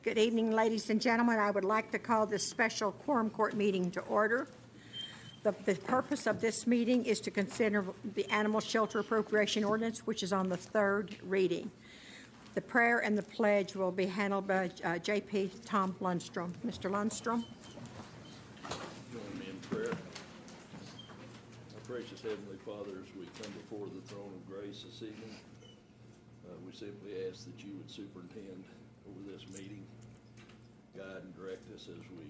Good evening, ladies and gentlemen. I would like to call this special quorum court meeting to order. The purpose of this meeting is to consider the animal shelter appropriation ordinance, which is on the third reading. The prayer and the pledge will be handled by J.P. Tom Lundstrom. Mr. Lundstrom. Join me in prayer. Our gracious Heavenly Father, as we come before the throne of grace this evening, we simply ask that you would superintend over this meeting, guide and direct us as we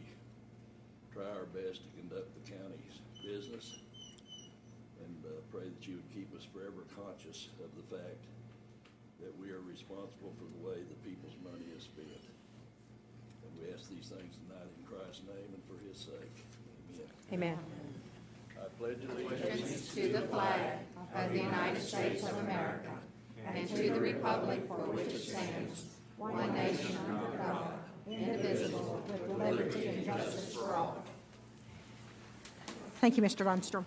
try our best to conduct the county's business, and pray that you would keep us forever conscious of the fact that we are responsible for the way the people's money is spent. And we ask these things tonight in Christ's name and for his sake. Amen. Amen. I pledge allegiance to the flag of the United States of America and to the republic for which it stands, one nation under God, indivisible, with liberty and justice for all. Thank you, Mr. Lundstrom.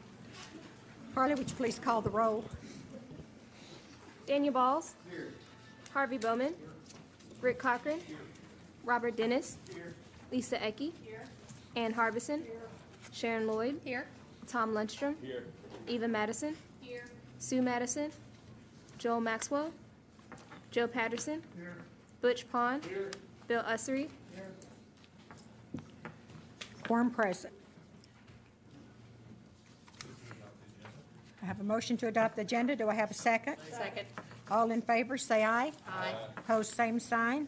Harley, would you please call the roll? Daniel Balls. Here. Harvey Bowman. Here. Rick Cochran. Here. Robert Dennis. Here. Lisa Ecke. Here. Ann Harbison. Here. Sharon Lloyd. Here. Tom Lundstrom. Here. Eva Madison. Here. Sue Madison. Joel Maxwell. Joe Patterson. Here. Butch Pond. Here. Bill Ussery. Here. Quorum present. I have a motion to adopt the agenda. Do I have a second? Second. All in favor, say aye. Aye. Opposed, same sign.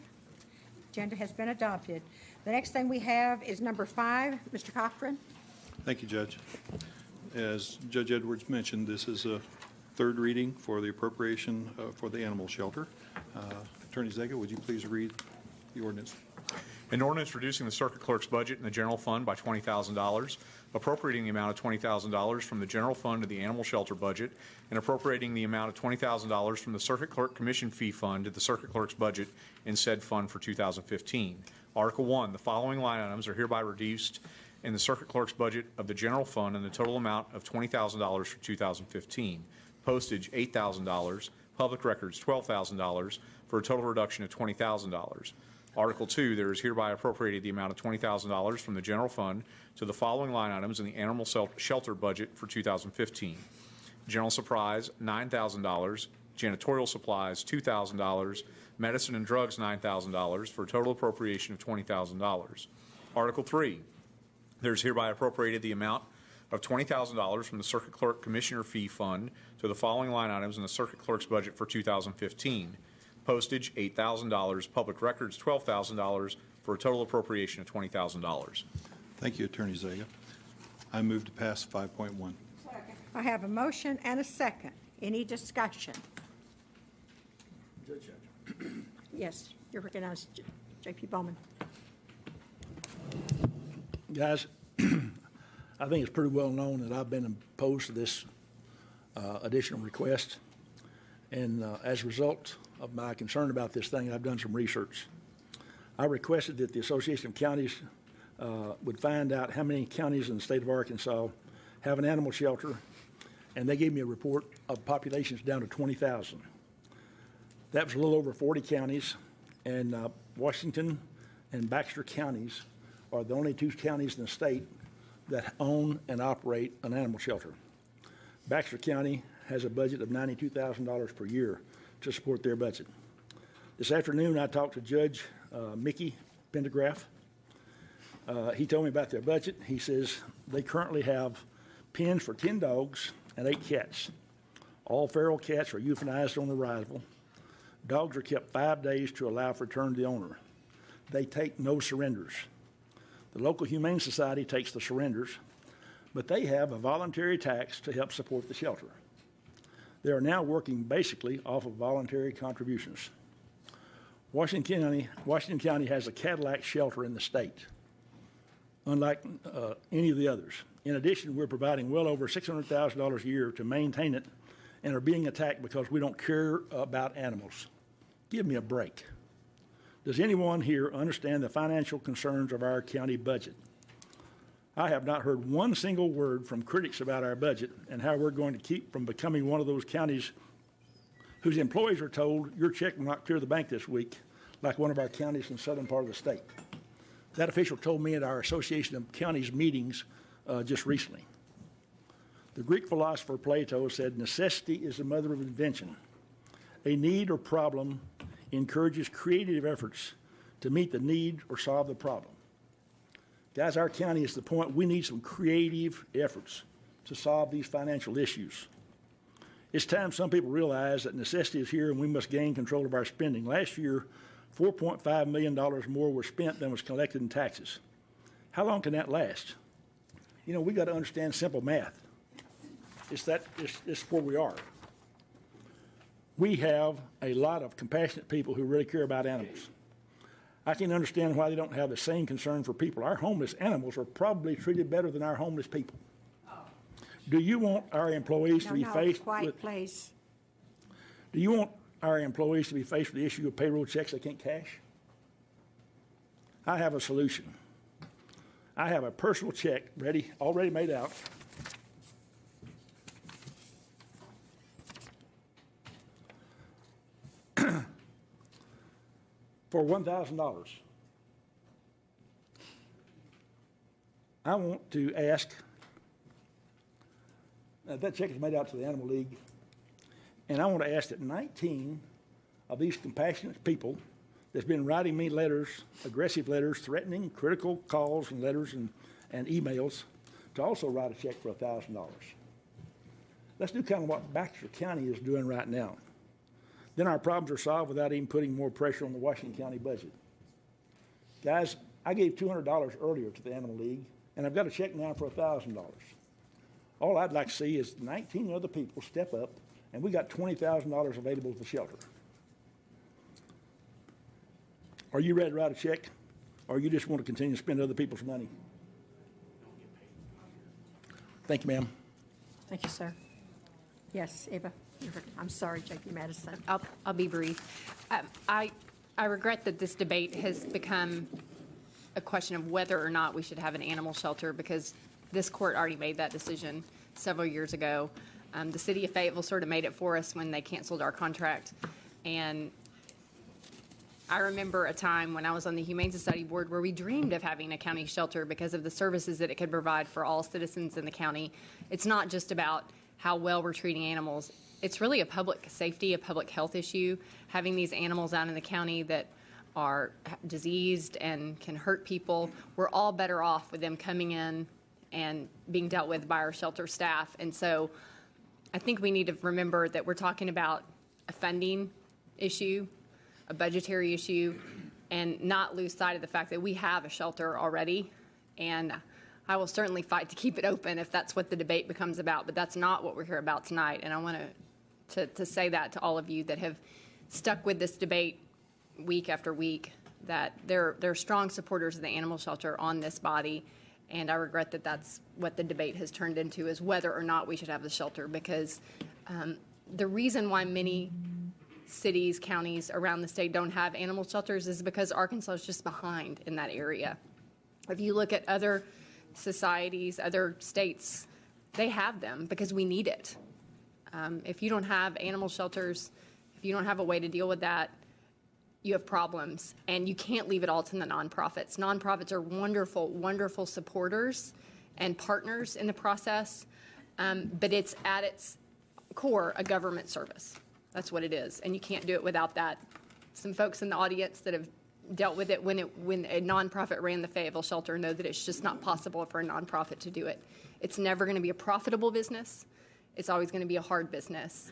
Agenda has been adopted. The next thing we have is number 5. Mr. Cochran. Thank you, Judge. As Judge Edwards mentioned, this is a third reading for the appropriation for the animal shelter. Attorney Zega, would you please read the ordinance? An ordinance reducing the circuit clerk's budget in the general fund by $20,000, appropriating the amount of $20,000 from the general fund to the animal shelter budget, and appropriating the amount of $20,000 from the circuit clerk commission fee fund to the circuit clerk's budget in said fund for 2015. Article 1, the following line items are hereby reduced in the circuit clerk's budget of the general fund in the total amount of $20,000 for 2015. Postage, $8,000. Public records, $12,000, for a total reduction of $20,000. Article 2, there is hereby appropriated the amount of $20,000 from the general fund to the following line items in the animal shelter budget for 2015. General supplies, $9,000. Janitorial supplies, $2,000. Medicine and drugs, $9,000, for a total appropriation of $20,000. Article 3, there is hereby appropriated the amount of $20,000 from the circuit clerk commissioner fee fund to the following line items in the circuit clerk's budget for 2015. Postage, $8,000. Public records, $12,000, for a total appropriation of $20,000. Thank you, Attorney Zega. I move to pass 5.1. I have a motion and a second. Any discussion? Judge. Yes, you're recognized, J.P. Bowman. Guys, I think it's pretty well known that I've been opposed to this additional request. And as a result of my concern about this thing, I've done some research. I requested that the Association of Counties would find out how many counties in the state of Arkansas have an animal shelter, and they gave me a report of populations down to 20,000. That was a little over 40 counties, and Washington and Baxter counties are the only 2 counties in the state that own and operate an animal shelter. Baxter County has a budget of $92,000 per year to support their budget. This afternoon, I talked to Judge Mickey Pendergraph. He told me about their budget. He says they currently have pens for 10 dogs and 8 cats. All feral cats are euthanized on arrival. Dogs are kept 5 days to allow for return to the owner. They take no surrenders. The local Humane Society takes the surrenders, but they have a voluntary tax to help support the shelter. They are now working basically off of voluntary contributions. Washington County has a Cadillac shelter in the state, unlike any of the others. In addition, we're providing well over $600,000 a year to maintain it and are being attacked because we don't care about animals. Give me a break. Does anyone here understand the financial concerns of our county budget? I have not heard one single word from critics about our budget and how we're going to keep from becoming one of those counties whose employees are told your check will not clear the bank this week. like one of our counties in the southern part of the state. That official told me at our Association of Counties meetings just recently. The Greek philosopher Plato said, necessity is the mother of invention. A need or problem encourages creative efforts to meet the need or solve the problem. Guys, our county is the point we need some creative efforts to solve these financial issues. It's time some people realize that necessity is here and we must gain control of our spending. Last year, $4.5 million more was spent than was collected in taxes. How long can that last? You know, we got to understand simple math. It's where we are. We have a lot of compassionate people who really care about animals. I can understand why they don't have the same concern for people. Our homeless animals are probably treated better than our homeless people. Do you want our employees to be faced with... Please. Do you want our employees to be faced with the issue of payroll checks they can't cash? I have a solution. I have a personal check already made out. For $1,000. I want to ask, that check is made out to the Animal League, and I want to ask that 19 of these compassionate people that's been writing me letters, aggressive letters, threatening, critical calls and letters and emails, to also write a check for $1,000. Let's do kind of what Baxter County is doing right now. Then our problems are solved without even putting more pressure on the Washington County budget. Guys, I gave $200 earlier to the Animal League, and I've got a check now for $1,000. All I'd like to see is 19 other people step up, and we got $20,000 available to the shelter. Are you ready to write a check, or you just want to continue to spend other people's money? Thank you, ma'am. Thank you, sir. Yes, Eva. I'm sorry, J.P. Madison. I'll be brief. I regret that this debate has become a question of whether or not we should have an animal shelter, because this court already made that decision several years ago. The city of Fayetteville sort of made it for us when they canceled our contract. And I remember a time when I was on the Humane Society Board where we dreamed of having a county shelter because of the services that it could provide for all citizens in the county. It's not just about how well we're treating animals. It's really a public safety, a public health issue. Having these animals out in the county that are diseased and can hurt people, we're all better off with them coming in and being dealt with by our shelter staff. And so I think we need to remember that we're talking about a funding issue, a budgetary issue, and not lose sight of the fact that we have a shelter already. And I will certainly fight to keep it open if that's what the debate becomes about, but that's not what we're here about tonight. And I want to say that to all of you that have stuck with this debate week after week, that there are strong supporters of the animal shelter on this body, and I regret that that's what the debate has turned into, is whether or not we should have the shelter, because the reason why many cities, counties around the state don't have animal shelters is because Arkansas is just behind in that area. If you look at other societies, other states, they have them because we need it. If you don't have animal shelters, if you don't have a way to deal with that, you have problems, and you can't leave it all to the nonprofits. Nonprofits are wonderful, wonderful supporters and partners in the process, but it's at its core a government service. That's what it is, and you can't do it without that. Some folks in the audience that have dealt with it when a nonprofit ran the Fayetteville shelter know that it's just not possible for a nonprofit to do it. It's never going to be a profitable business. It's always going to be a hard business,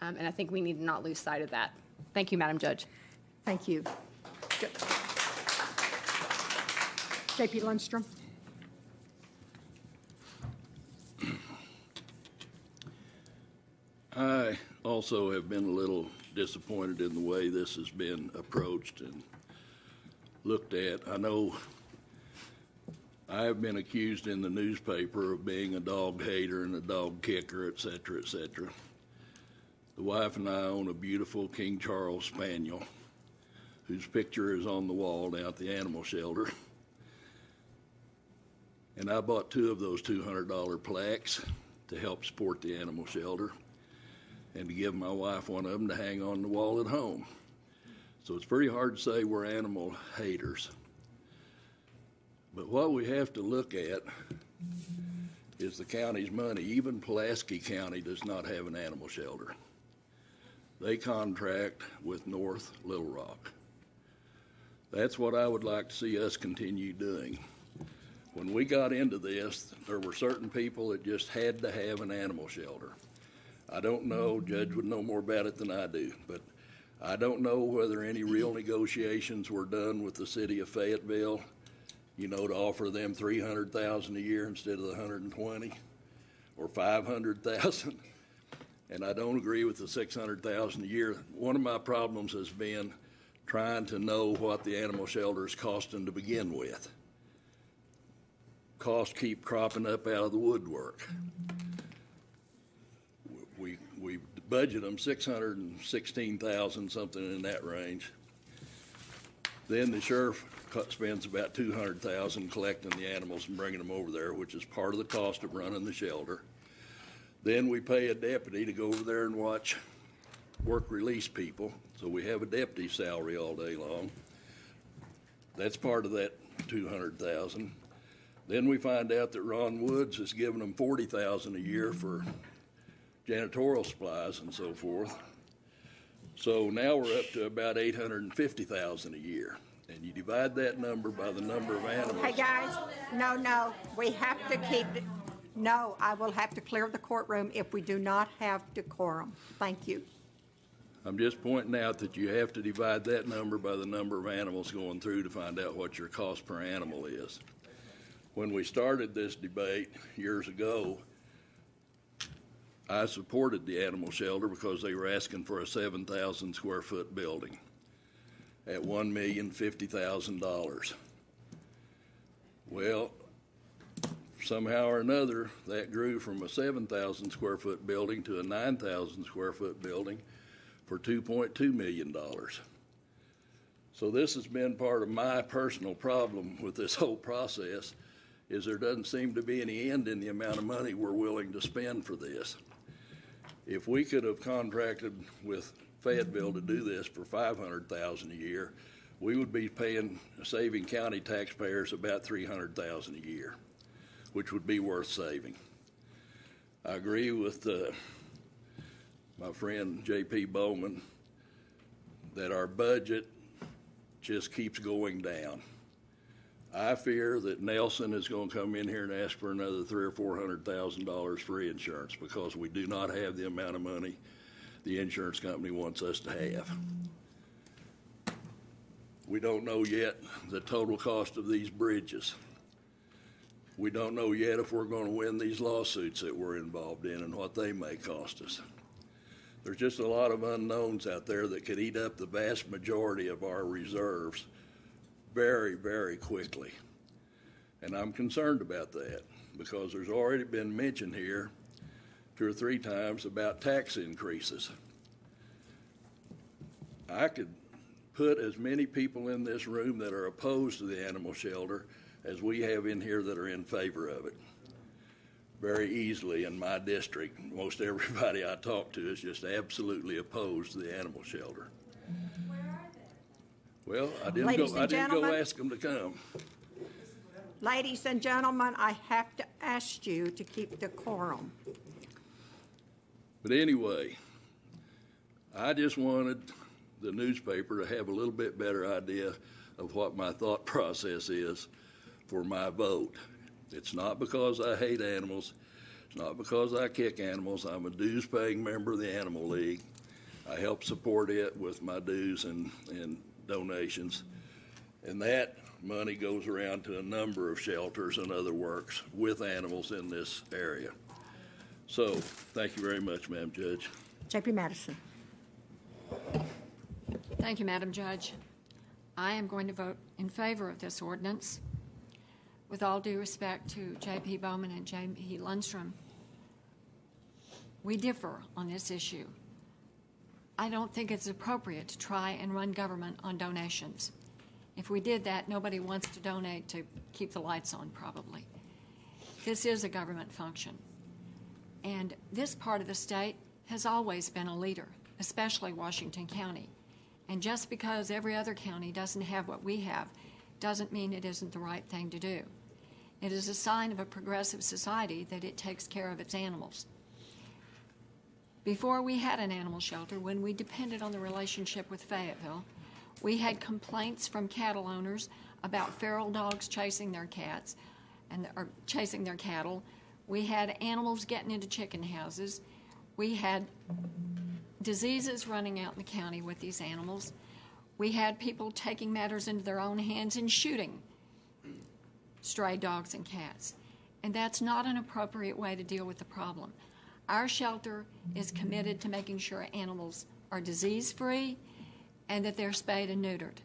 and I think we need to not lose sight of that. Thank you, Madam Judge. Thank you. J.P. Lundstrom. I also have been a little disappointed in the way this has been approached and looked at. I know I have been accused in the newspaper of being a dog hater and a dog kicker, et cetera, et cetera. The wife and I own a beautiful King Charles Spaniel whose picture is on the wall down at the animal shelter. And I bought 2 of those $200 plaques to help support the animal shelter and to give my wife one of them to hang on the wall at home. So it's pretty hard to say we're animal haters. But what we have to look at is the county's money. Even Pulaski County does not have an animal shelter. They contract with North Little Rock. That's what I would like to see us continue doing. When we got into this, there were certain people that just had to have an animal shelter. I don't know, Judge would know more about it than I do, but I don't know whether any real negotiations were done with the city of Fayetteville, you know, to offer them $300,000 a year instead of the $120,000 or $500,000. And I don't agree with the $600,000 a year. One of my problems has been trying to know what the animal shelter is costing to begin with. Costs keep cropping up out of the woodwork. We budget them $616,000, something in that range. Then the sheriff spends about $200,000 collecting the animals and bringing them over there, which is part of the cost of running the shelter. Then we pay a deputy to go over there and watch work release people. So we have a deputy salary all day long. That's part of that $200,000. Then we find out that Ron Woods is giving them $40,000 a year for janitorial supplies and so forth. So now we're up to about $850,000 a year. And you divide that number by the number of animals. Hey, guys, no, we have to keep, no, I will have to clear the courtroom if we do not have decorum. Thank you. I'm just pointing out that you have to divide that number by the number of animals going through to find out what your cost per animal is. When we started this debate years ago, I supported the animal shelter because they were asking for a 7,000 square foot building at $1,050,000. Well, somehow or another, that grew from a 7,000 square foot building to a 9,000 square foot building for $2.2 million. So this has been part of my personal problem with this whole process, is there doesn't seem to be any end in the amount of money we're willing to spend for this. If we could have contracted with Fayetteville to do this for $500,000 a year, we would be saving county taxpayers about $300,000 a year, which would be worth saving. I agree with my friend J.P. Bowman that our budget just keeps going down. I fear that Nelson is going to come in here and ask for another $300,000 or $400,000 for insurance because we do not have the amount of money the insurance company wants us to have. We don't know yet the total cost of these bridges. We don't know yet if we're going to win these lawsuits that we're involved in and what they may cost us. There's just a lot of unknowns out there that could eat up the vast majority of our reserves very, very quickly. And I'm concerned about that because there's already been mention here 2 or 3 times about tax increases. I could put as many people in this room that are opposed to the animal shelter as we have in here that are in favor of it. Very easily in my district, most everybody I talk to is just absolutely opposed to the animal shelter. Well, I didn't go ask them to come. Ladies and gentlemen, I have to ask you to keep decorum. But anyway, I just wanted the newspaper to have a little bit better idea of what my thought process is for my vote. It's not because I hate animals. It's not because I kick animals. I'm a dues-paying member of the Animal League. I help support it with my dues and donations. And that money goes around to a number of shelters and other works with animals in this area. So, thank you very much, Madam Judge. J.P. Madison. Thank you, Madam Judge. I am going to vote in favor of this ordinance. With all due respect to J.P. Bowman and J.P. Lundstrom, we differ on this issue. I don't think it's appropriate to try and run government on donations. If we did that, nobody wants to donate to keep the lights on, probably. This is a government function. And this part of the state has always been a leader, especially Washington County. And just because every other county doesn't have what we have doesn't mean it isn't the right thing to do. It is a sign of a progressive society that it takes care of its animals. Before we had an animal shelter, when we depended on the relationship with Fayetteville, we had complaints from cattle owners about feral dogs chasing their cats or chasing their cattle. We had animals getting into chicken houses. We had diseases running out in the county with these animals. We had people taking matters into their own hands and shooting stray dogs and cats. And that's not an appropriate way to deal with the problem. Our shelter is committed to making sure animals are disease-free and that they're spayed and neutered.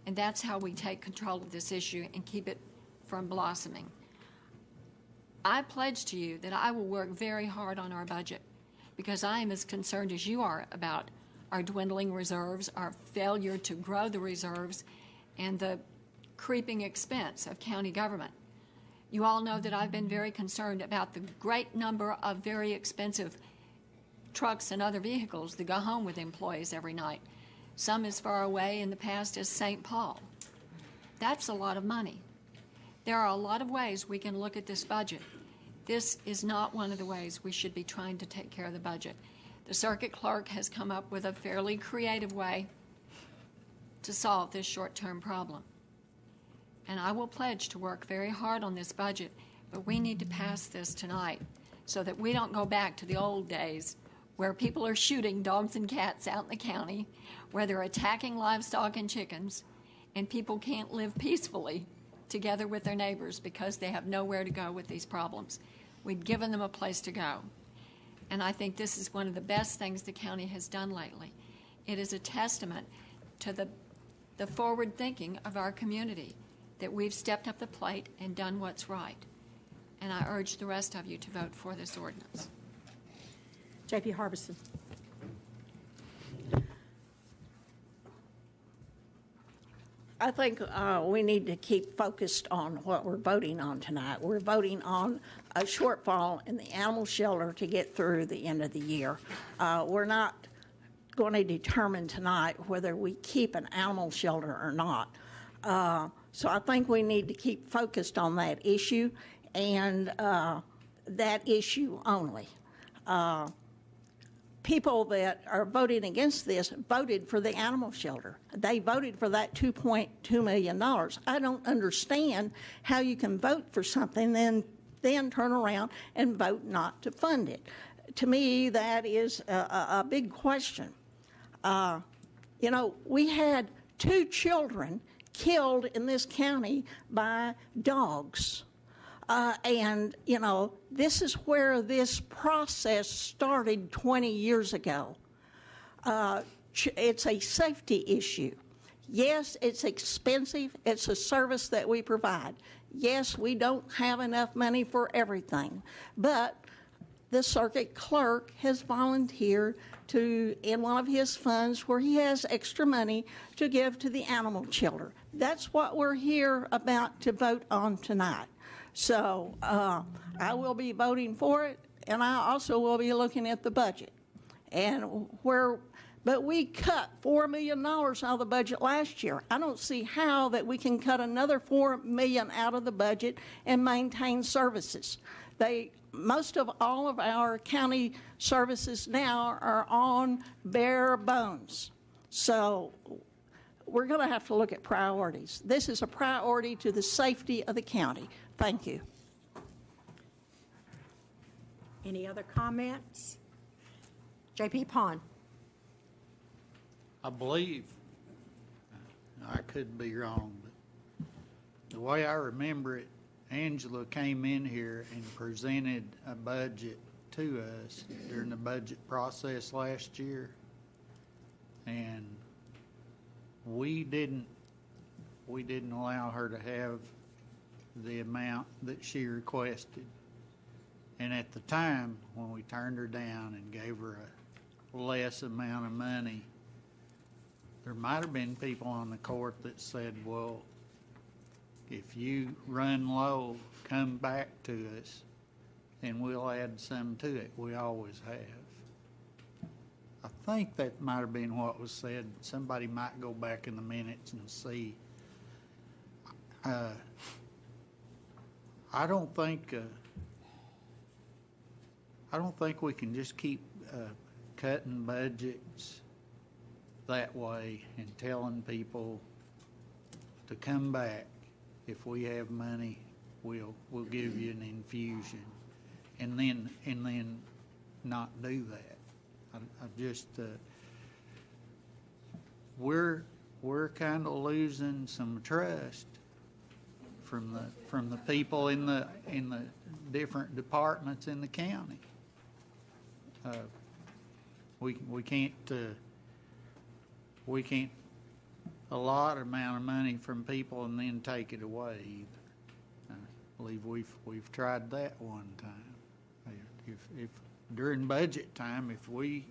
And that's how we take control of this issue and keep it from blossoming. I pledge to you that I will work very hard on our budget because I am as concerned as you are about our dwindling reserves, our failure to grow the reserves, and the creeping expense of county government. You all know that I've been very concerned about the great number of very expensive trucks and other vehicles that go home with employees every night, some as far away in the past as St. Paul. That's a lot of money. There are a lot of ways we can look at this budget. This is not one of the ways we should be trying to take care of the budget. The circuit clerk has come up with a fairly creative way to solve this short-term problem. And I will pledge to work very hard on this budget, but we need to pass this tonight so that we don't go back to the old days where people are shooting dogs and cats out in the county, where they're attacking livestock and chickens, and people can't live peacefully together with their neighbors because they have nowhere to go with these problems. We've given them a place to go. And I think this is one of the best things the county has done lately. It is a testament to the forward thinking of our community that we've stepped up the plate and done what's right. And I urge the rest of you to vote for this ordinance. J.P. Harbison. I think we need to keep focused on what we're voting on tonight. We're voting on a shortfall in the animal shelter to get through the end of the year. We're not going to determine tonight whether we keep an animal shelter or not. So I think we need to keep focused on that issue and that issue only. People that are voting against this voted for the animal shelter. They voted for that $2.2 million. I don't understand how you can vote for something then turn around and vote not to fund it. To me, that is a big question. You know, we had 2 children killed in this county by dogs. And, you know, this is where this process started 20 years ago. It's a safety issue. Yes, it's expensive. It's a service that we provide. Yes, we don't have enough money for everything. But the circuit clerk has volunteered to, in one of his funds where he has extra money, to give to the animal shelter. That's what we're here about to vote on tonight. So I will be voting for it, and I also will be looking at the budget. But we cut $4 million out of the budget last year. I don't see how that we can cut another $4 million out of the budget and maintain services. Most of all of our county services now are on bare bones. So we're going to have to look at priorities. This is a priority to the safety of the county. Thank you. Any other comments? J.P. Pond. I believe, I could be wrong, but the way I remember it, Angela came in here and presented a budget to us during the budget process last year, and we didn't allow her to have the amount that she requested. And at the time, when we turned her down and gave her a less amount of money, there might have been people on the court that said, well, if you run low, come back to us and we'll add some to it. We always have. I think that might have been what was said. Somebody might go back in the minutes and see. I don't think we can just keep cutting budgets that way and telling people to come back. If we have money, we'll give you an infusion, and then not do that. I just we're kind of losing some trust from the people in the different departments in the county. We can't allot an amount of money from people and then take it away either. I believe we've tried that one time. If during budget time, if we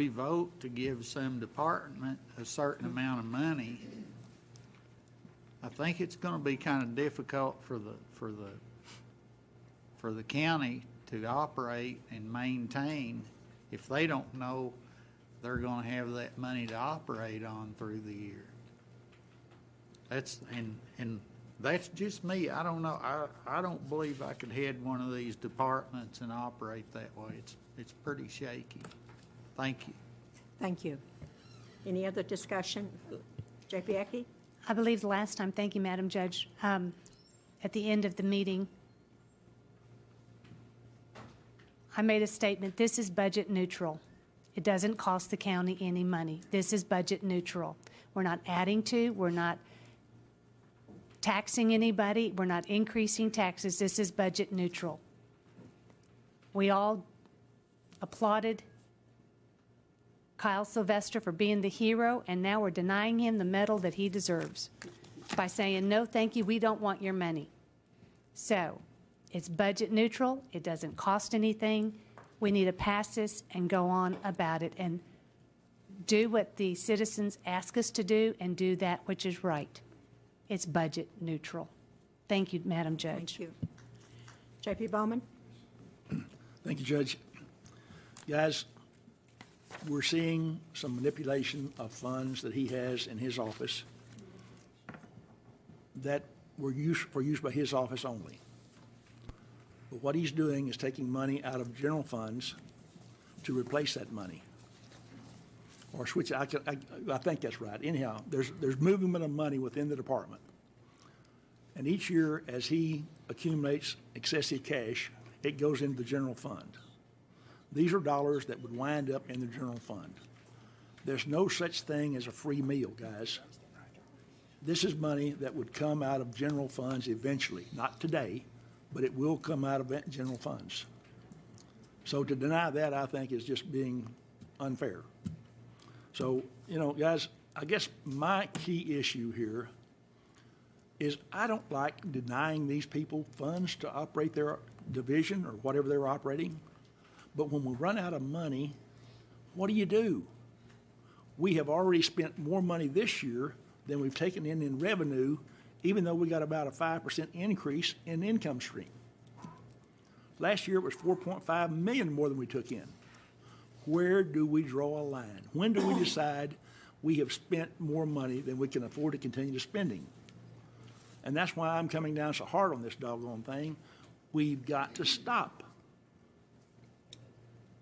vote to give some department a certain amount of money, I think it's going to be kind of difficult for the county to operate and maintain if they don't know they're going to have that money to operate on through the year. That's just me. I don't know. I don't believe I could head one of these departments and operate that way. It's pretty shaky. Thank you. Thank you. Any other discussion? J.P. Ecke? I believe the last time, thank you, Madam Judge, at the end of the meeting, I made a statement, this is budget neutral. It doesn't cost the county any money. This is budget neutral. We're not adding to, we're not taxing anybody, we're not increasing taxes. This is budget neutral. We all applauded Kyle Sylvester for being the hero, and now we're denying him the medal that he deserves by saying, no, thank you, we don't want your money. So it's budget neutral. It doesn't cost anything. We need to pass this and go on about it and do what the citizens ask us to do and do that which is right. It's budget neutral. Thank you, Madam Judge. Thank you. J.P. Bowman? Thank you, Judge. Guys, we're seeing some manipulation of funds that he has in his office that were used by his office only. But what he's doing is taking money out of general funds to replace that money. Or switch, I think that's right. Anyhow, there's movement of money within the department. And each year, as he accumulates excessive cash, it goes into the general fund. These are dollars that would wind up in the general fund. There's no such thing as a free meal, guys. This is money that would come out of general funds eventually, not today, but it will come out of general funds. So to deny that, I think, is just being unfair. So, guys, I guess my key issue here is I don't like denying these people funds to operate their division or whatever they're operating. But when we run out of money, what do? We have already spent more money this year than we've taken in revenue, even though we got about a 5% increase in income stream. Last year it was $4.5 million more than we took in. Where do we draw a line? When do we decide we have spent more money than we can afford to continue spending? And that's why I'm coming down so hard on this doggone thing. We've got to stop.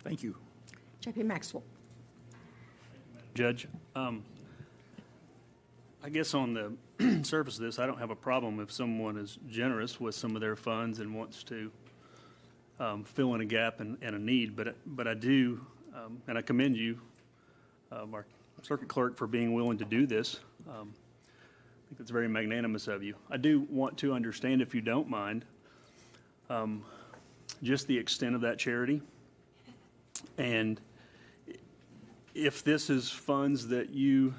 Thank you. J.P. Maxwell? Judge, I guess on the surface of this, I don't have a problem if someone is generous with some of their funds and wants to fill in a gap and a need, but I do, and I commend you, our circuit clerk, for being willing to do this. I think it's very magnanimous of you. I do want to understand, if you don't mind, just the extent of that charity, and if this is funds that you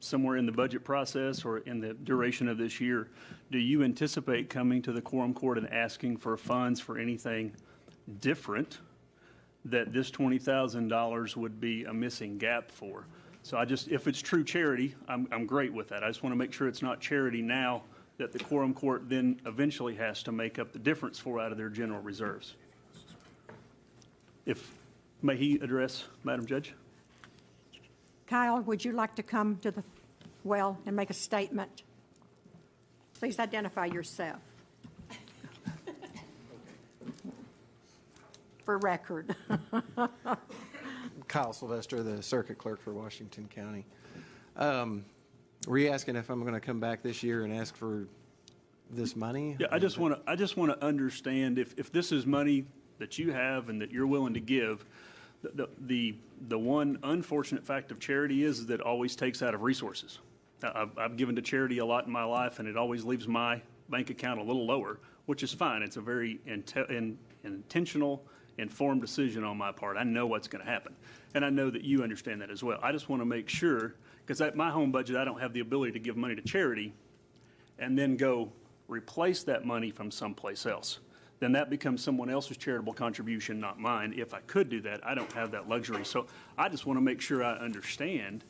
somewhere in the budget process or in the duration of this year, do you anticipate coming to the Quorum Court and asking for funds for anything different that this $20,000 would be a missing gap for? So if it's true charity, I'm great with that. I just want to make sure it's not charity now that the Quorum Court then eventually has to make up the difference for out of their general reserves. May he address, Madam Judge? Kyle, would you like to come to the well and make a statement? Please identify yourself. For record. Kyle Sylvester, the circuit clerk for Washington County. Were you asking if I'm going to come back this year and ask for this money? Yeah, I just want to understand if this is money that you have and that you're willing to give. The one unfortunate fact of charity is that it always takes out of resources. I've given to charity a lot in my life, and it always leaves my bank account a little lower, which is fine. It's a very intentional, informed decision on my part. I know what's going to happen, and I know that you understand that as well. I just want to make sure, because at my home budget, I don't have the ability to give money to charity and then go replace that money from someplace else. Then that becomes someone else's charitable contribution, not mine. If I could do that, I don't have that luxury. So I just want to make sure I understand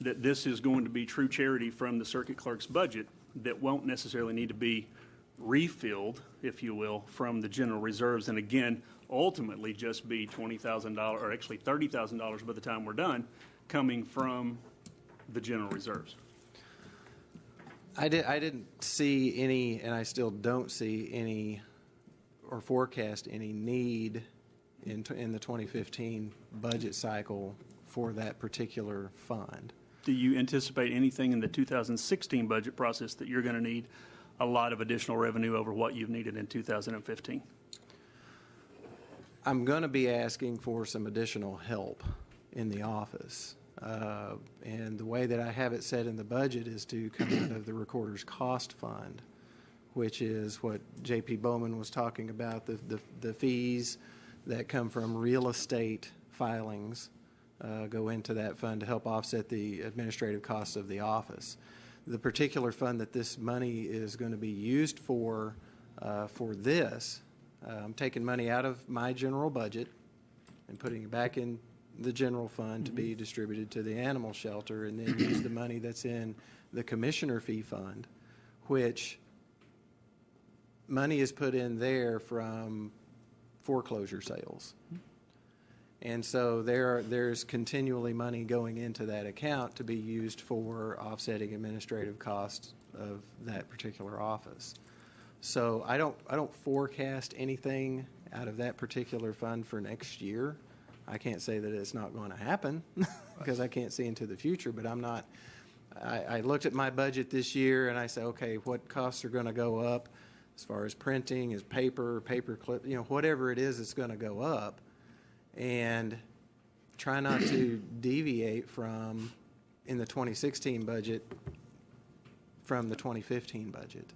that this is going to be true charity from the circuit clerk's budget that won't necessarily need to be refilled, if you will, from the general reserves. And again, ultimately just be $20,000 or actually $30,000 by the time we're done coming from the general reserves. I didn't see any, and I still don't see any or forecast any need in the 2015 budget cycle for that particular fund. Do you anticipate anything in the 2016 budget process that you're going to need a lot of additional revenue over what you've needed in 2015? I'm going to be asking for some additional help in the office. And the way that I have it set in the budget is to come out of the Recorder's Cost Fund, which is what J.P. Bowman was talking about, the fees that come from real estate filings go into that fund to help offset the administrative costs of the office. The particular fund that this money is going to be used for this, I'm taking money out of my general budget and putting it back in the general fund to be distributed to the animal shelter, and then use the money that's in the commissioner fee fund, which money is put in there from foreclosure sales. And so there's continually money going into that account to be used for offsetting administrative costs of that particular office. So I don't forecast anything out of that particular fund for next year. I can't say that it's not going to happen because I can't see into the future, but I looked at my budget this year and I said, okay, what costs are going to go up as far as printing, as paper clip, whatever it is, it's going to go up. And try not to deviate from, in the 2016 budget, from the 2015 budget.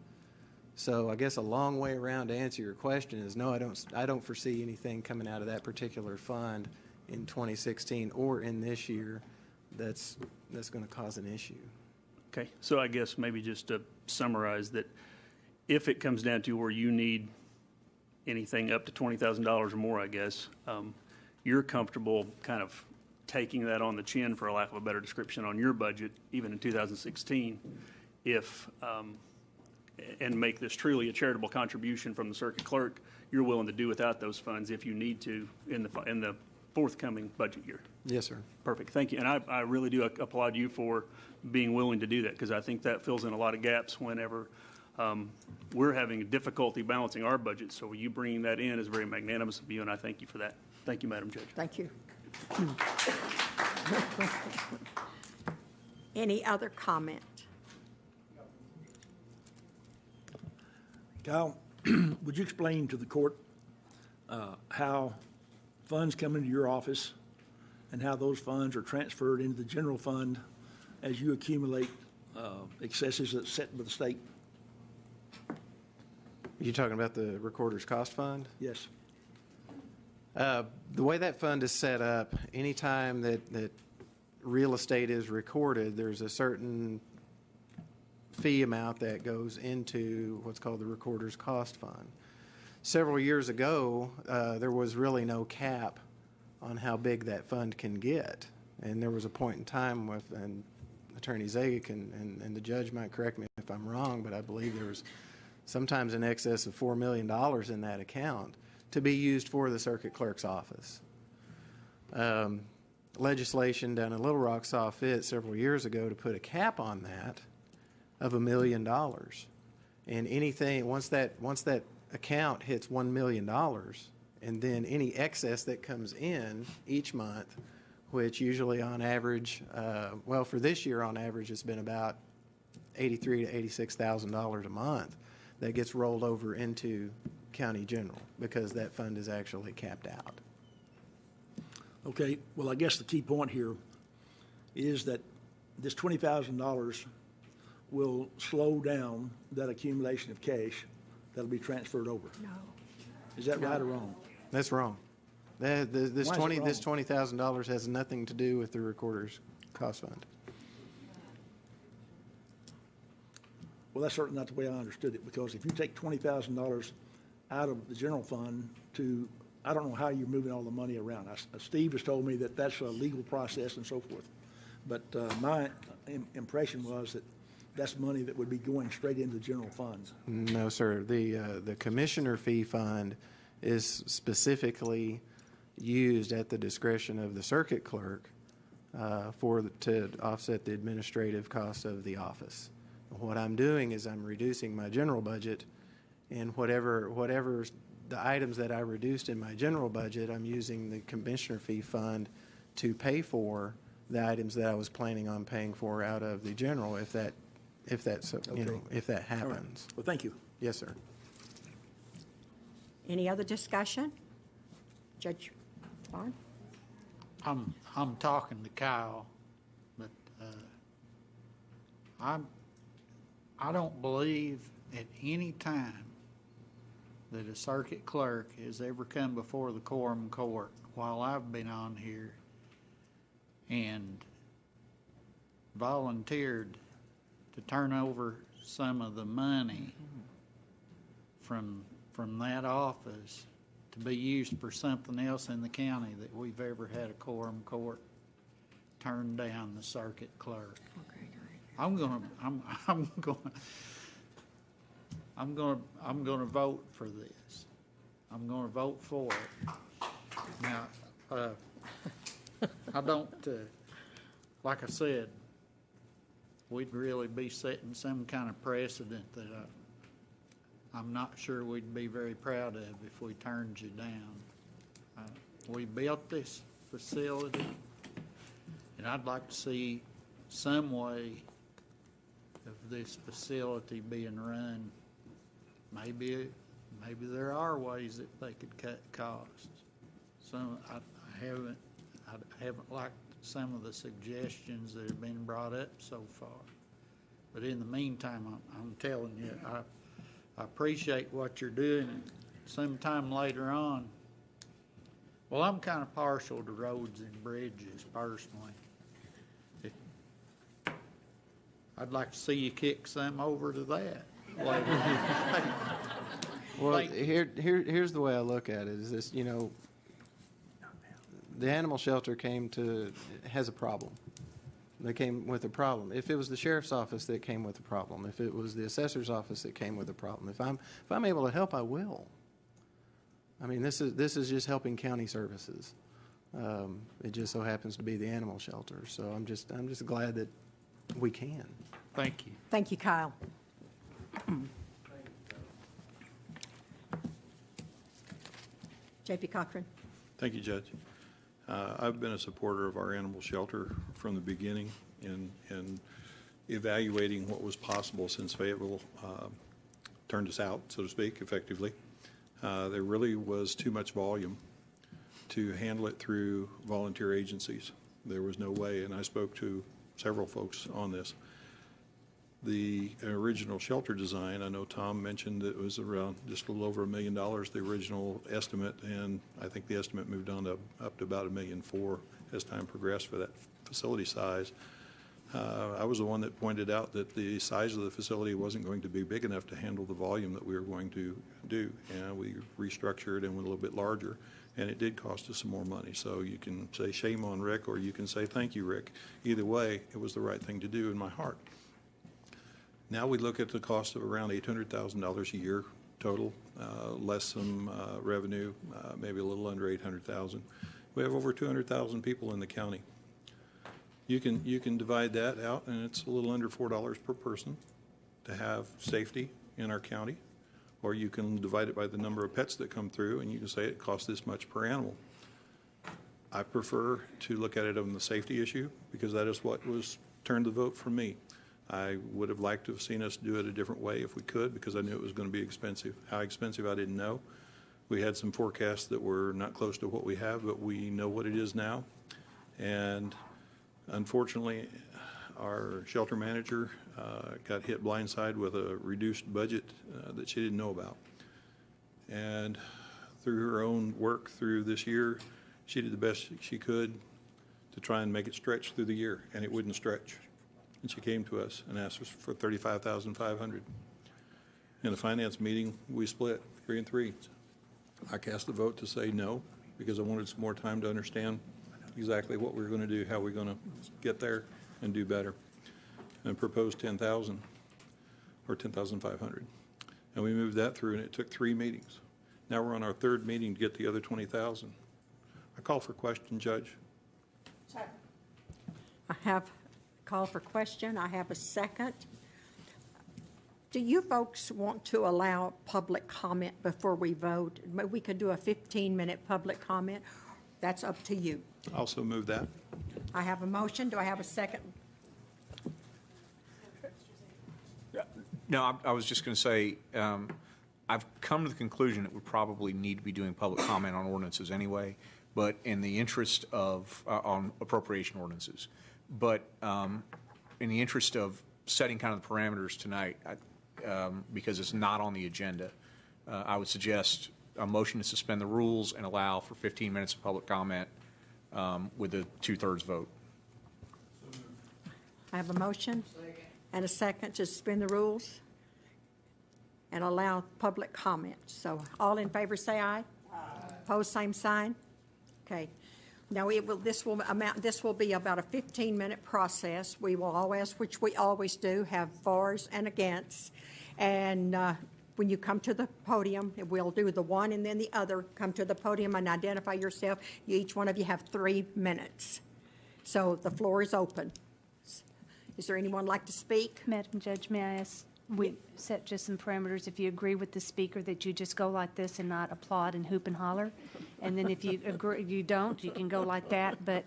So I guess a long way around to answer your question is no, I don't foresee anything coming out of that particular fund in 2016 or in this year that's going to cause an issue. Okay, so I guess maybe just to summarize that if it comes down to where you need anything up to $20,000 or more, I guess, you're comfortable kind of taking that on the chin, for a lack of a better description, on your budget, even in 2016, if and make this truly a charitable contribution from the circuit clerk, you're willing to do without those funds if you need to in the forthcoming budget year. Yes, sir. Perfect. Thank you. And I really do applaud you for being willing to do that, because I think that fills in a lot of gaps whenever we're having difficulty balancing our budget. So you bringing that in is very magnanimous of you, and I thank you for that. Thank you, Madam Judge. Thank you. Any other comment? Kyle, would you explain to the court how funds come into your office and how those funds are transferred into the general fund as you accumulate excesses that's set by the state? You talking about the Recorder's Cost Fund? Yes. The way that fund is set up, anytime that real estate is recorded, there's a certain fee amount that goes into what's called the Recorder's Cost Fund. Several years ago, there was really no cap on how big that fund can get. And there was a point in time with, and Attorney Zagic and the judge might correct me if I'm wrong, but I believe there was sometimes in excess of $4 million in that account to be used for the circuit clerk's office. legislation down in Little Rock saw fit several years ago to put a cap on that of $1 million. And anything, once that account hits $1 million, and then any excess that comes in each month, which usually on average, well, for this year on average, it's been about $83,000 to $86,000 a month, that gets rolled over into county general because that fund is actually capped out. Okay, well, I guess the key point here is that this $20,000 will slow down that accumulation of cash that'll be transferred over. No. Is that right or wrong? That's wrong. This Why is it wrong? this $20,000 has nothing to do with the recorder's cost fund. Well, that's certainly not the way I understood it, because if you take $20,000 out of the general fund to, I don't know how you're moving all the money around. Steve has told me that that's a legal process and so forth. But my impression was that that's money that would be going straight into the general funds. No, sir. The commissioner fee fund is specifically used at the discretion of the circuit clerk to offset the administrative costs of the office. What I'm doing is I'm reducing my general budget, and whatever the items that I reduced in my general budget, I'm using the commissioner fee fund to pay for the items that I was planning on paying for out of the general, if that happens. All right. Well, thank you. Yes, sir. Any other discussion? Judge Bond? I'm talking to Kyle, but I don't believe at any time that a circuit clerk has ever come before the Quorum Court while I've been on here and volunteered to turn over some of the money from that office to be used for something else in the county that we've ever had a Quorum Court turn down the circuit clerk. Okay, great. I'm gonna vote for this. I'm gonna vote for it. Now, I don't, like I said, we'd really be setting some kind of precedent that I'm not sure we'd be very proud of if we turned you down. We built this facility, and I'd like to see some way of this facility being run. Maybe there are ways that they could cut costs. Some I haven't liked some of the suggestions that have been brought up so far. But in the meantime, I'm telling you, I appreciate what you're doing. Sometime later on, well, I'm kind of partial to roads and bridges personally. I'd like to see you kick some over to that later. Well, here's the way I look at it, is this, the animal shelter has a problem. They came with a problem. If it was the sheriff's office that came with a problem, if it was the assessor's office that came with a problem, if I'm able to help, I will. I mean, this is just helping county services. It just so happens to be the animal shelter. So I'm just glad that we can. Thank you. Thank you, Kyle. J.P. Cochran. Thank you, Judge. I've been a supporter of our animal shelter from the beginning in evaluating what was possible since Fayetteville turned us out, so to speak, effectively. There really was too much volume to handle it through volunteer agencies. There was no way, and I spoke to several folks on this. The original shelter design, I know Tom mentioned it was around just a little over $1 million, the original estimate, and I think the estimate moved on up to about $1.4 million as time progressed for that facility size. I was the one that pointed out that the size of the facility wasn't going to be big enough to handle the volume that we were going to do, and we restructured and went a little bit larger, and it did cost us some more money. So you can say shame on Rick, or you can say thank you, Rick. Either way, it was the right thing to do in my heart. Now we look at the cost of around $800,000 a year total, less some revenue, maybe a little under $800,000. We have over 200,000 people in the county. You can divide that out, and it's a little under $4 per person to have safety in our county. Or you can divide it by the number of pets that come through, and you can say it costs this much per animal. I prefer to look at it on the safety issue because that is what was turned the vote from me. I would have liked to have seen us do it a different way if we could, because I knew it was going to be expensive. How expensive, I didn't know. We had some forecasts that were not close to what we have, but we know what it is now. And unfortunately, our shelter manager got hit blindside with a reduced budget that she didn't know about. And through her own work through this year, she did the best she could to try and make it stretch through the year, and it wouldn't stretch. And she came to us and asked us for $35,500. In a finance meeting, we split 3 and 3. I cast the vote to say no because I wanted some more time to understand exactly what we were going to do, how we're going to get there and do better, and proposed 10,000 or 10,500. And we moved that through, and it took 3 meetings. Now we're on our 3rd meeting to get the other 20,000. I call for question, Judge. I have a call for question. I have a second. Do you folks want to allow public comment before we vote? We could do a 15-minute public comment. That's up to you. Also move that. I have a motion. Do I have a second? No, I was just going to say, I've come to the conclusion that we probably need to be doing public comment on ordinances anyway, but in the interest of, on appropriation ordinances. But in the interest of setting kind of the parameters tonight, because it's not on the agenda, I would suggest a motion to suspend the rules and allow for 15 minutes of public comment with a 2/3 vote. I have a motion and a second to suspend the rules and allow public comment. So all in favor say aye. Aye. Opposed, same sign. Okay. Now this will be about a 15-minute process. We will always, which we always do, have fors and against. And when you come to the podium, we'll do the one and then the other. Come to the podium and identify yourself. Each one of you have 3 minutes. So the floor is open. Is there anyone like to speak? Madam Judge, may I ask, we set just some parameters. If you agree with the speaker that you just go like this and not applaud and hoop and holler. And then if you agree, you don't, you can go like that. But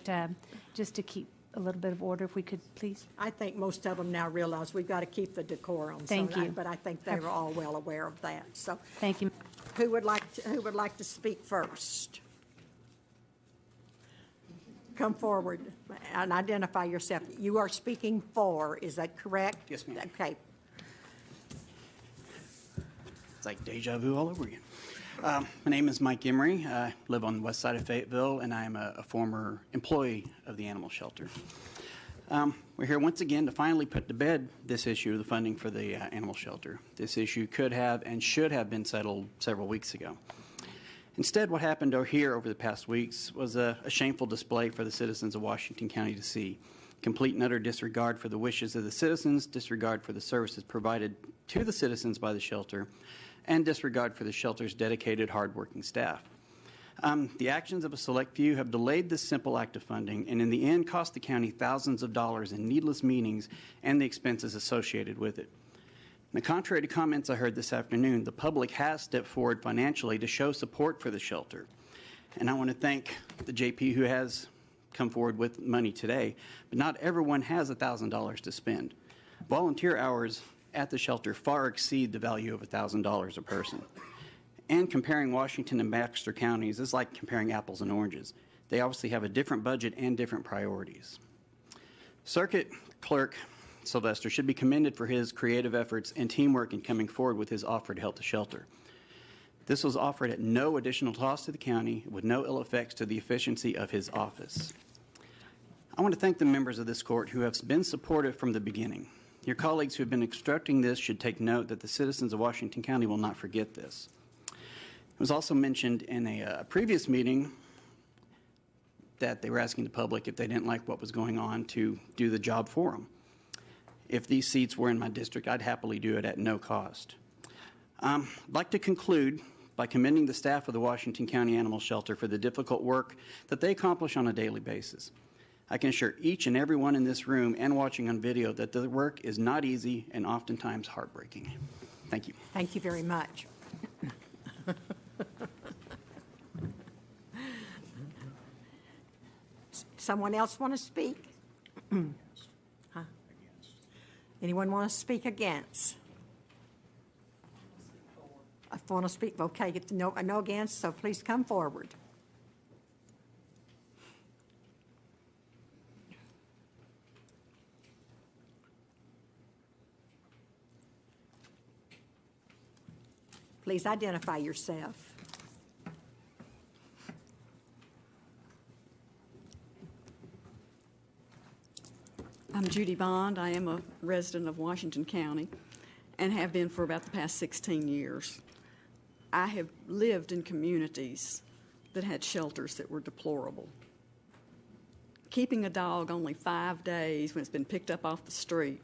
just to keep a little bit of order, if we could, please. I think most of them now realize we've got to keep the decorum. Thank you. But I think they were all well aware of that. So Thank you. who would like to speak first? Come forward and identify yourself. You are speaking for, is that correct? Yes, ma'am. Okay. It's like deja vu all over again. My name is Mike Emery. I live on the west side of Fayetteville, and I am a former employee of the animal shelter. We're here once again to finally put to bed this issue of the funding for the animal shelter. This issue could have and should have been settled several weeks ago. Instead, what happened here over the past weeks was a shameful display for the citizens of Washington County to see. Complete and utter disregard for the wishes of the citizens, disregard for the services provided to the citizens by the shelter, and disregard for the shelter's dedicated, hardworking staff. The actions of a select few have delayed this simple act of funding and in the end cost the county thousands of dollars in needless meetings and the expenses associated with it. Now, contrary to comments I heard this afternoon, the public has stepped forward financially to show support for the shelter. And I want to thank the JP who has come forward with money today, but not everyone has $1,000 to spend. Volunteer hours at the shelter far exceed the value of $1,000 a person. And comparing Washington and Baxter counties is like comparing apples and oranges. They obviously have a different budget and different priorities. Circuit Clerk Sylvester should be commended for his creative efforts and teamwork in coming forward with his offer to help the shelter. This was offered at no additional cost to the county with no ill effects to the efficiency of his office. I want to thank the members of this court who have been supportive from the beginning. Your colleagues who have been obstructing this should take note that the citizens of Washington County will not forget this. It was also mentioned in a previous meeting that they were asking the public if they didn't like what was going on to do the job for them. If these seats were in my district, I'd happily do it at no cost. I'd like to conclude by commending the staff of the Washington County Animal Shelter for the difficult work that they accomplish on a daily basis. I can assure each and every one in this room and watching on video that the work is not easy and oftentimes heartbreaking. Thank you. Thank you very much. Someone else want to speak? Huh? Anyone want to speak against? I want to speak, okay, get to know, no against, so please come forward. Please identify yourself. I'm Judy Bond. I am a resident of Washington County and have been for about the past 16 years. I have lived in communities that had shelters that were deplorable. Keeping a dog only 5 days when it's been picked up off the street,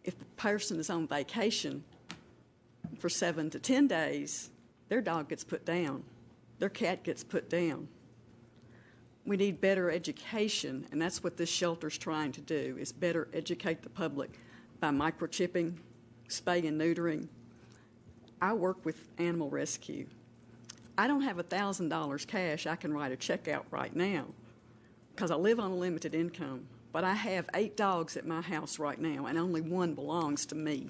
if the person is on vacation for 7 to 10 days, their dog gets put down, their cat gets put down. We need better education, and that's what this shelter's trying to do, is better educate the public by microchipping, spay and neutering. I work with animal rescue. I don't have $1,000 cash I can write a check out right now because I live on a limited income, but I have 8 dogs at my house right now, and only 1 belongs to me.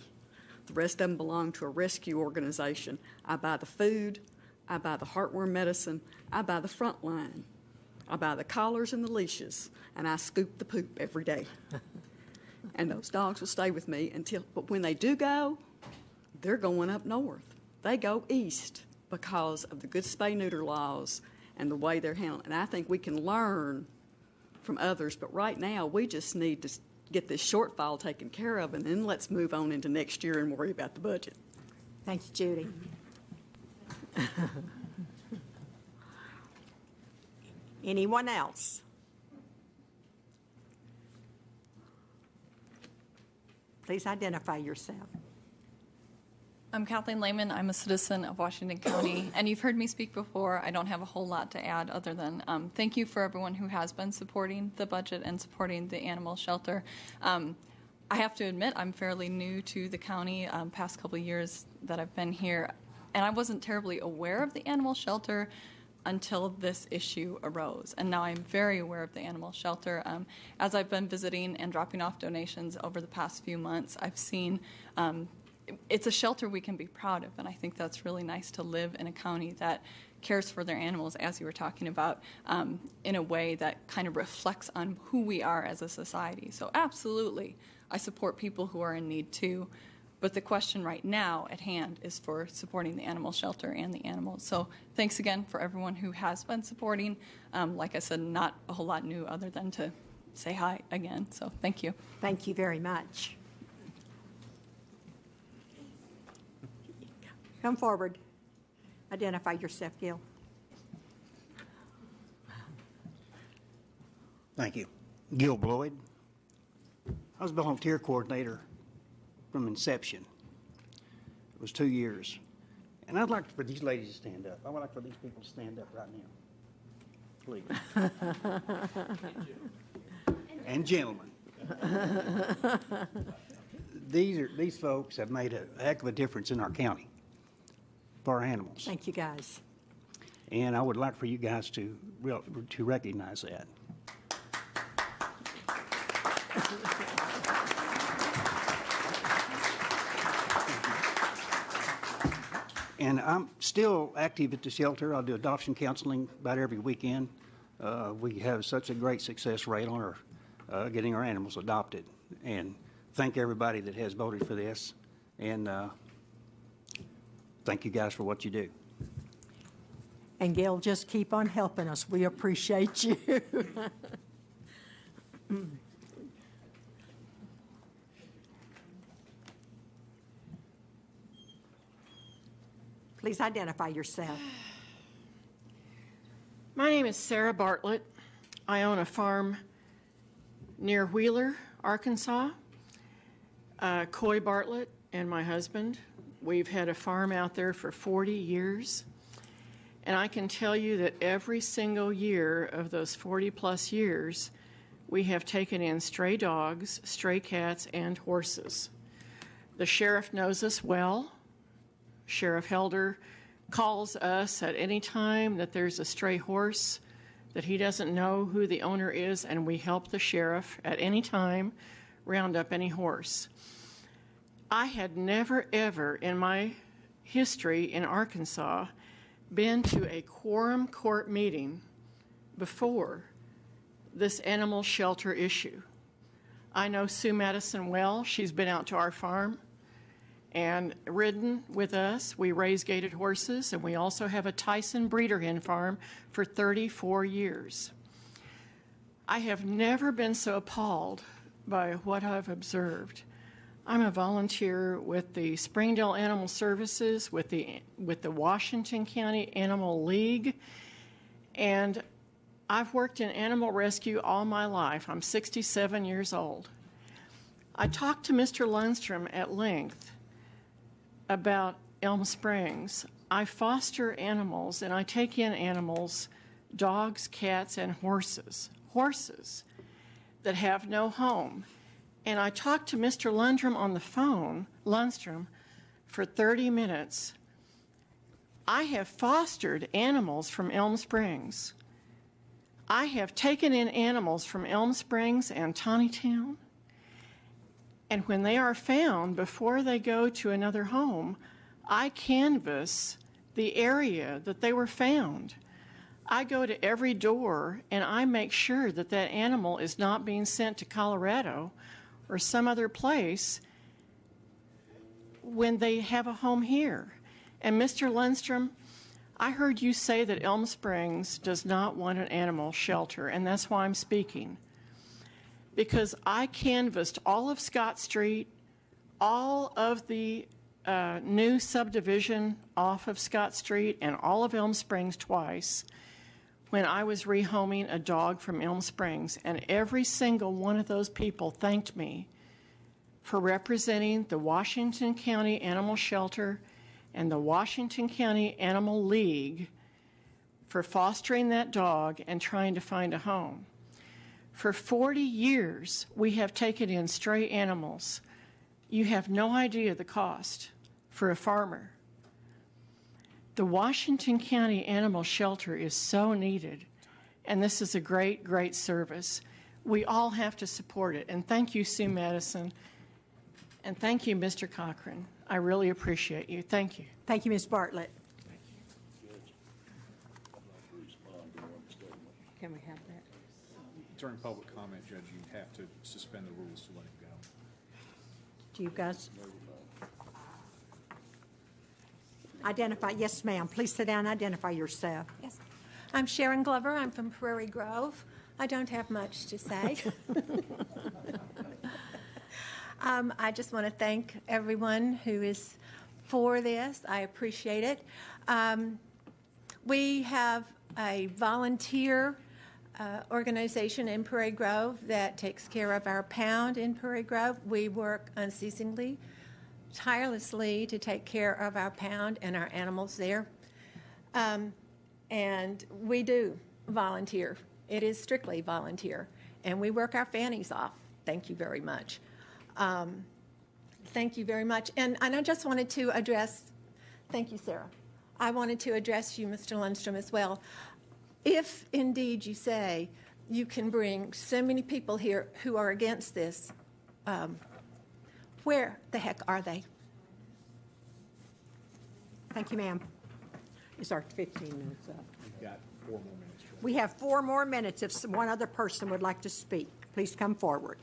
The rest of them belong to a rescue organization. I buy the food, I buy the heartworm medicine, I buy the front line. I buy the collars and the leashes, and I scoop the poop every day. And those dogs will stay with me but when they do go, they're going up north. They go east because of the good spay-neuter laws and the way they're handled. And I think we can learn from others, but right now we just need to get this shortfall taken care of, and then let's move on into next year and worry about the budget. Thank you, Judy. Anyone else? Please identify yourself. I'm Kathleen Lehman. I'm a citizen of Washington County, and you've heard me speak before. I don't have a whole lot to add other than thank you for everyone who has been supporting the budget and supporting the animal shelter. I have to admit I'm fairly new to the county, past couple of years that I've been here, and I wasn't terribly aware of the animal shelter until this issue arose. And now I'm very aware of the animal shelter. As I've been visiting and dropping off donations over the past few months, I've seen it's a shelter we can be proud of, and I think that's really nice to live in a county that cares for their animals, as you were talking about, in a way that kind of reflects on who we are as a society. So absolutely, I support people who are in need too, but the question right now at hand is for supporting the animal shelter and the animals. So thanks again for everyone who has been supporting. Like I said, not a whole lot new other than to say hi again, so thank you. Thank you very much. Come forward. Identify yourself, Gil. Thank you. Gil Bloyd. I was volunteer coordinator from inception. It was 2 years. And I'd like for these ladies to stand up. I would like for these people to stand up right now. Please. And gentlemen. These folks have made a heck of a difference in our county for our animals. Thank you, guys. And I would like for you guys to recognize that. And I'm still active at the shelter. I'll do adoption counseling about every weekend. We have such a great success rate on our getting our animals adopted. And thank everybody that has voted for this. And thank you guys for what you do. And Gail, just keep on helping us. We appreciate you. Please identify yourself. My name is Sarah Bartlett. I own a farm near Wheeler, Arkansas. Coy Bartlett and my husband, we've had a farm out there for 40 years. And I can tell you that every single year of those 40-plus years, we have taken in stray dogs, stray cats, and horses. The sheriff knows us well. Sheriff Helder calls us at any time that there's a stray horse that he doesn't know who the owner is, and we help the sheriff at any time round up any horse. I had never, ever in my history in Arkansas been to a quorum court meeting before this animal shelter issue. I know Sue Madison well. She's been out to our farm and ridden with us. We raise gaited horses, and we also have a Tyson breeder hen farm for 34 years. I have never been so appalled by what I've observed. I'm a volunteer with the Springdale Animal Services, with the Washington County Animal League, and I've worked in animal rescue all my life. I'm 67 years old. I talked to Mr. Lundstrom at length about Elm Springs. I foster animals, and I take in animals, dogs, cats, and horses that have no home. And I talked to Mr. Lundstrom on the phone, for 30 minutes. I have fostered animals from Elm Springs. I have taken in animals from Elm Springs and Tawnytown. And when they are found, before they go to another home, I canvass the area that they were found. I go to every door and I make sure that that animal is not being sent to Colorado or some other place when they have a home here. And Mr. Lundstrom, I heard you say that Elm Springs does not want an animal shelter, and that's why I'm speaking. Because I canvassed all of Scott Street, all of the new subdivision off of Scott Street, and all of Elm Springs twice when I was rehoming a dog from Elm Springs, and every single one of those people thanked me for representing the Washington County Animal Shelter and the Washington County Animal League for fostering that dog and trying to find a home. For 40 years, we have taken in stray animals. You have no idea the cost for a farmer. The Washington County Animal Shelter is so needed, and this is a great, great service. We all have to support it. And thank you, Sue Madison, and thank you, Mr. Cochran. I really appreciate you. Thank you. Thank you, Ms. Bartlett. Can we have that? During public comment, Judge, you have to suspend the rules to let it go. Do you guys identify? Yes, ma'am. Please sit down and identify yourself. Yes. I'm Sharon Glover. I'm from Prairie Grove. I don't have much to say. I just want to thank everyone who is for this. I appreciate it. We have a volunteer organization in Prairie Grove that takes care of our pound in Prairie Grove. We work unceasingly, tirelessly to take care of our pound and our animals there. And we do volunteer. It is strictly volunteer. And we work our fannies off. Thank you very much. Thank you very much. And I just wanted to address, thank you, Sarah. I wanted to address you, Mr. Lundstrom, as well. If indeed you say you can bring so many people here who are against this, where the heck are they? Thank you, ma'am. It's our 15 minutes up. We've got 4 more minutes. We have 4 more minutes if one other person would like to speak. Please come forward.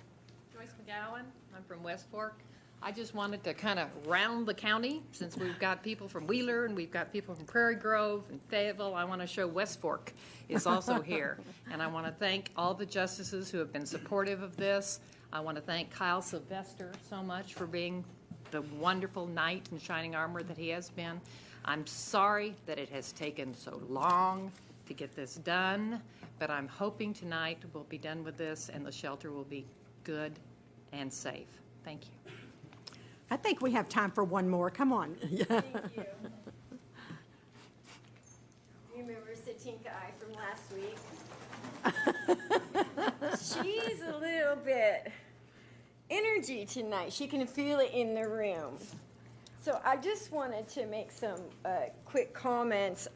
Joyce McGowan. I'm from West Fork. I just wanted to kind of round the county, since we've got people from Wheeler and we've got people from Prairie Grove and Fayetteville. I want to show West Fork is also here. And I want to thank all the justices who have been supportive of this. I want to thank Kyle Sylvester so much for being the wonderful knight in shining armor that he has been. I'm sorry that it has taken so long to get this done, but I'm hoping tonight we'll be done with this and the shelter will be good and safe. Thank you. I think we have time for one more. Come on. Thank you. Satinka eye from last week. She's a little bit energy tonight. She can feel it in the room. So I just wanted to make some quick comments.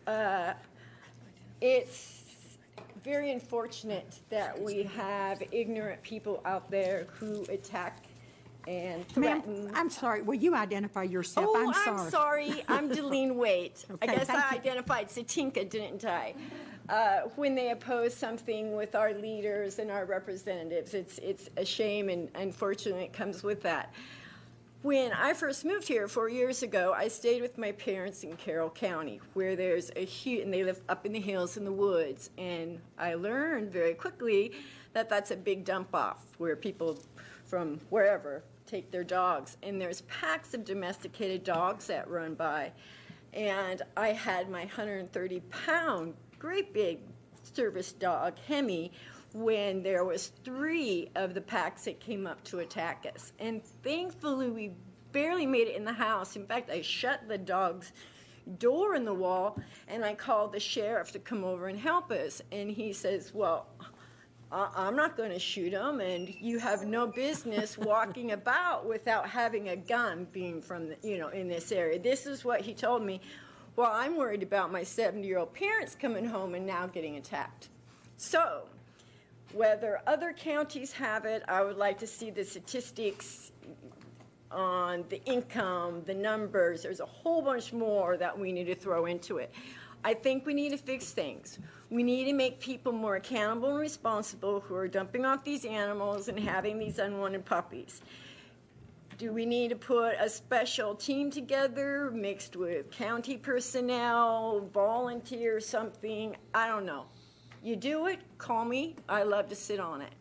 It's very unfortunate that we have ignorant people out there who attack and threaten. Ma'am, I'm sorry. Will you identify yourself? Oh, I'm sorry. I'm Delene Waite. Okay, I guess thank I you. identified Satinka, didn't I? When they oppose something with our leaders and our representatives, it's a shame, and unfortunately it comes with that. When I first moved here 4 years ago, I stayed with my parents in Carroll County, where there's a huge, and they live up in the hills in the woods, and I learned very quickly that that's a big dump off where people from wherever take their dogs, and there's packs of domesticated dogs that run by, and I had my 130-pound, great big service dog, Hemi, when there was 3 of the packs that came up to attack us. And thankfully, we barely made it in the house. In fact, I shut the dog's door in the wall, and I called the sheriff to come over and help us. And he says, well, I'm not going to shoot him, and you have no business walking about without having a gun being from, in this area. This is what he told me. Well, I'm worried about my 70-year-old parents coming home and now getting attacked. So, whether other counties have it, I would like to see the statistics on the income, the numbers. There's a whole bunch more that we need to throw into it. I think we need to fix things. We need to make people more accountable and responsible who are dumping off these animals and having these unwanted puppies. Do we need to put a special team together mixed with county personnel, volunteer, something? I don't know. You do it, call me. I love to sit on it.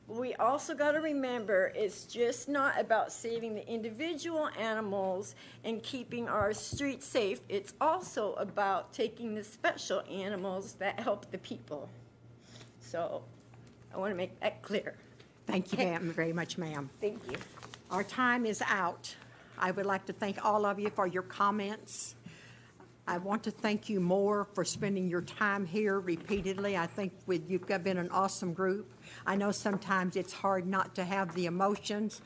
But we also got to remember it's just not about saving the individual animals and keeping our streets safe. It's also about taking the special animals that help the people. So I want to make that clear. Thank you ma'am, very much, ma'am. Thank you. Our time is out. I would like to thank all of you for your comments. I want to thank you more for spending your time here repeatedly. I think you've been an awesome group. I know sometimes it's hard not to have the emotions,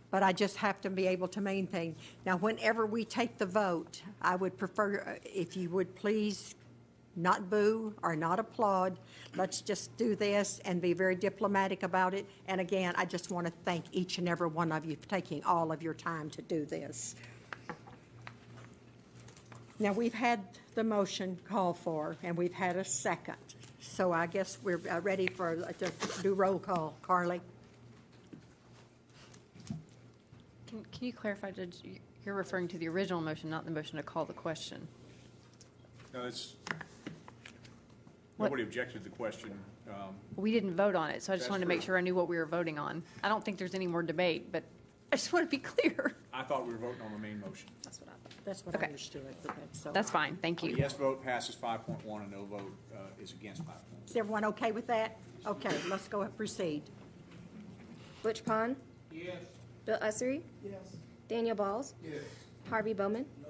but I just have to be able to maintain. Now, whenever we take the vote, I would prefer if you would please not boo or not applaud. Let's just do this and be very diplomatic about it. And again, I just want to thank each and every one of you for taking all of your time to do this. Now, we've had the motion called for, and we've had a second. So I guess we're ready to do roll call. Carly? Can you clarify, Judge, you're referring to the original motion, not the motion to call the question? No, nobody objected to the question. We didn't vote on it, so I just That's wanted to make true. sure I knew what we were voting on. I don't think there's any more debate, but I just want to be clear. I thought we were voting on the main motion. That's what I thought. That's what I understood. So That's fine, thank A you. yes vote passes 5.1, a no vote is against 5.1. is everyone okay with that? Okay, let's go and proceed. Butch Pond? Yes. Bill Ussery? Yes. Daniel Balls? Yes. Harvey Bowman? No.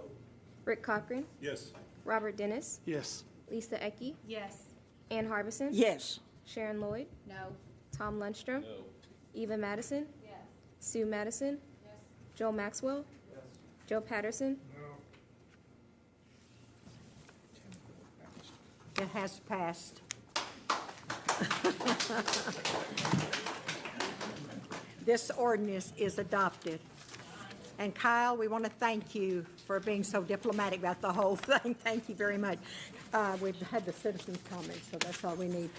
Rick Cochran? Yes. Robert Dennis? Yes. Lisa Ecke? Yes. Ann Harbison? Yes. Sharon Lloyd? No. Tom Lundstrom? No. Eva Madison? Yes. Sue Madison? Yes. Joel Maxwell? Yes. Joe Patterson? It has passed. This ordinance is adopted. And Kyle, we want to thank you for being so diplomatic about the whole thing. Thank you very much. We've had the citizens' comments, so that's all we need.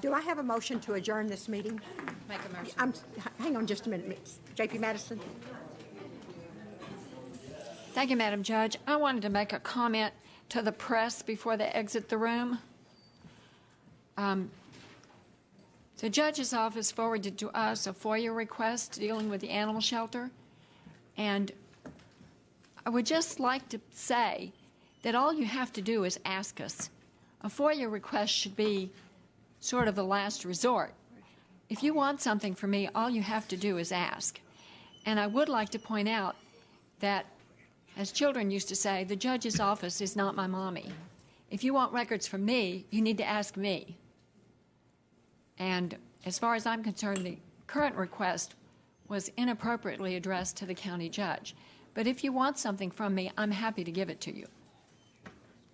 Do I have a motion to adjourn this meeting? Make a motion. Hang on just a minute. J.P. Madison? Thank you, Madam Judge. I wanted to make a comment to the press before they exit the room. The judge's office forwarded to us a FOIA request dealing with the animal shelter, and I would just like to say that all you have to do is ask us. A FOIA request should be sort of the last resort. If you want something from me, all you have to do is ask. And I would like to point out that, as children used to say, the judge's office is not my mommy. If you want records from me, you need to ask me. And as far as I'm concerned, the current request was inappropriately addressed to the county judge. But if you want something from me, I'm happy to give it to you.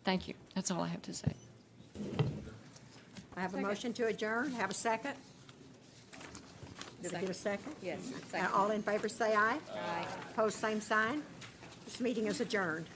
Thank you. That's all I have to say. I have a motion to adjourn. Have a second? Did I get a second? Yes. All in favor say aye. Aye. Opposed, same sign. This meeting is adjourned.